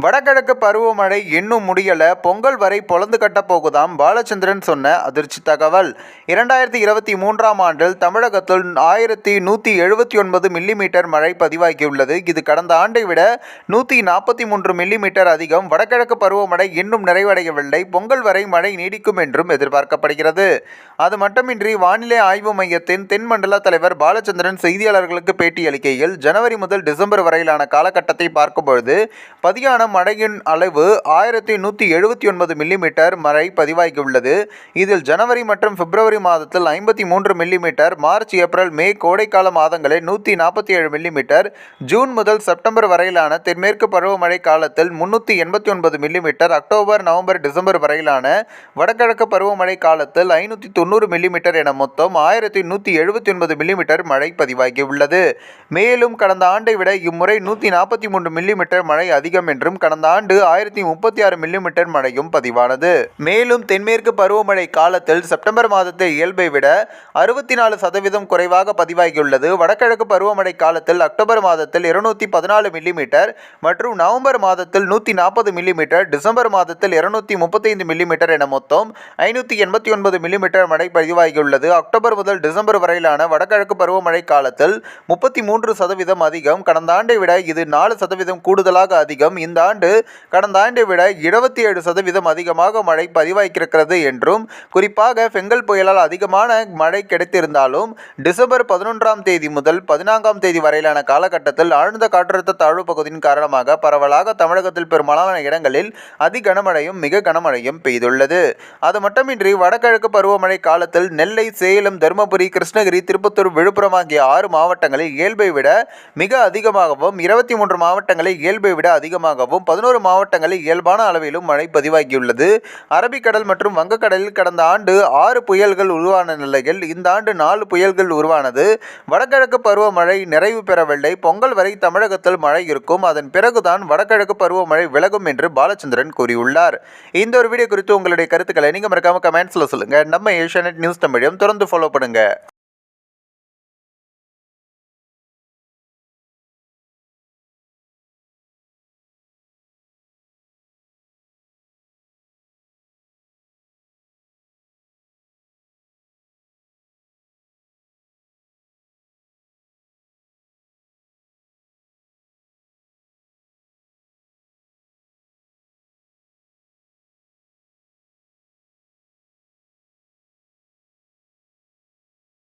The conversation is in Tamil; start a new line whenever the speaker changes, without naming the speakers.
வடகிழக்கு பருவமழை இன்னும் முடியல, பொங்கல் வரை பொளந்து கட்ட போகுதாம் பாலச்சந்திரன் சொன்ன அதிர்ச்சி தகவல். 2023ஆம் ஆண்டில் தமிழகத்தில் 1179 மில்லிமீட்டர் மழை பதிவாகியுள்ளது. இது கடந்த ஆண்டை விட 143 மில்லிமீட்டர் அதிகம். வடகிழக்கு பருவமழை இன்னும் நிறைவடையவில்லை. பொங்கல் வரை மழை நீடிக்கும் என்றும் எதிர்பார்க்கப்படுகிறது. அது மட்டுமின்றி வானிலை ஆய்வு மையத்தின் தென்மண்டல தலைவர் பாலச்சந்திரன் செய்தியாளர்களுக்கு பேட்டியளிக்கையில், ஜனவரி முதல் டிசம்பர் வரையிலான காலகட்டத்தை பார்க்கும்பொழுது பதிவான மழையின் அளவு 1179 மில்லிமீட்டர் மழை பதிவாகியுள்ளது. இதில் ஜனவரி மற்றும் பிப்ரவரி மாதத்தில் 53 மில்லிமீட்டர், மார்ச், ஏப்ரல், மே கோடைக்கால மாதங்களில் 147 மில்லிமீட்டர், ஜூன் முதல் செப்டம்பர் வரையிலான தென்மேற்கு பருவமழை காலத்தில் 389 மில்லிமீட்டர், அக்டோபர், நவம்பர், டிசம்பர் வரையிலான வடகிழக்கு பருவமழை காலத்தில் 590 மில்லிமீட்டர் என மொத்தம் 1179 மில்லிமீட்டர் மழை பதிவாகியுள்ளது. மேலும் கடந்த ஆண்டை விட இம்முறை 143 மில்லிமீட்டர் மழை அதிகம் என்றும், கடந்த ஆண்டு 1036 மில்லிமீட்டர் மழையும் பதிவானது. மேலும் தென்மேற்கு பருவமழை காலத்தில் செப்டம்பர் மாதத்தில் இயல்பை விட 64% குறைவாக பதிவாகியுள்ளது. வடகிழக்கு பருவமழை காலத்தில் அக்டோபர் மாதத்தில் 214 மில்லிமீட்டர் மற்றும் நவம்பர் மாதத்தில் 140 மில்லிமீட்டர், டிசம்பர் மாதத்தில் 235 மில்லிமீட்டர் என மொத்தம் 589 மில்லிமீட்டர் மழை பதிவாகியுள்ளது. அக்டோபர் முதல் டிசம்பர் வரையிலான வடகிழக்கு பருவமழை காலத்தில் 33% அதிகம். கடந்த ஆண்டை விட இது 4% கூடுதலாக அதிகம். இந்த ஆண்டு கடந்த ஆண்டை விட 27% அதிகமாக மழை பதிவாகியிருக்கிறது என்றும், குறிப்பாக பெங்கல் புயலால் அதிகமான மழை கிடைத்திருந்தாலும் டிசம்பர் 11ஆம் தேதி முதல் 14ஆம் தேதி வரையிலான காலகட்டத்தில் ஆழ்ந்த காற்றழுத்த தாழ்வு பகுதியின் காரணமாக பரவலாக தமிழகத்தில் பெரும்பாலான இடங்களில் அதி கனமழையும் மிக கனமழையும் பெய்துள்ளது. அது மட்டுமின்றி வடகிழக்கு பருவமழை காலத்தில் நெல்லை, சேலம், தருமபுரி, கிருஷ்ணகிரி, திருப்பத்தூர், விழுப்புரம் ஆகிய 6 மாவட்டங்களில் இயல்பை விட மிக அதிகமாகவும், 23 மாவட்டங்களில் இயல்பை விட அதிகமாகவும், 11 மாவட்டங்களில் இயல்பான அளவிலும் மழை பதிவாகியுள்ளது. அரபிக்கடல் மற்றும் வங்கக்கடலில் கடந்த ஆண்டு 6 புயல்கள் உருவான நிலையில் இந்த ஆண்டு 4 புயல்கள் உருவானது. வடகிழக்கு பருவமழை நிறைவு பெறவில்லை. பொங்கல் வரை தமிழகத்தில் மழை இருக்கும். அதன் பிறகுதான் வடகிழக்கு பருவமழை விலகும் என்று பாலச்சந்திரன் கூறியுள்ளார். இந்த ஒரு வீடியோ குறித்து உங்களுடைய கருத்துக்களை நீங்க மறக்காம கமெண்ட்ஸ்ல சொல்லுங்க. நம்ம ஏஷியாநெட் நியூஸ் தமிழையும் தொடர்ந்து ஃபாலோ பண்ணுங்க.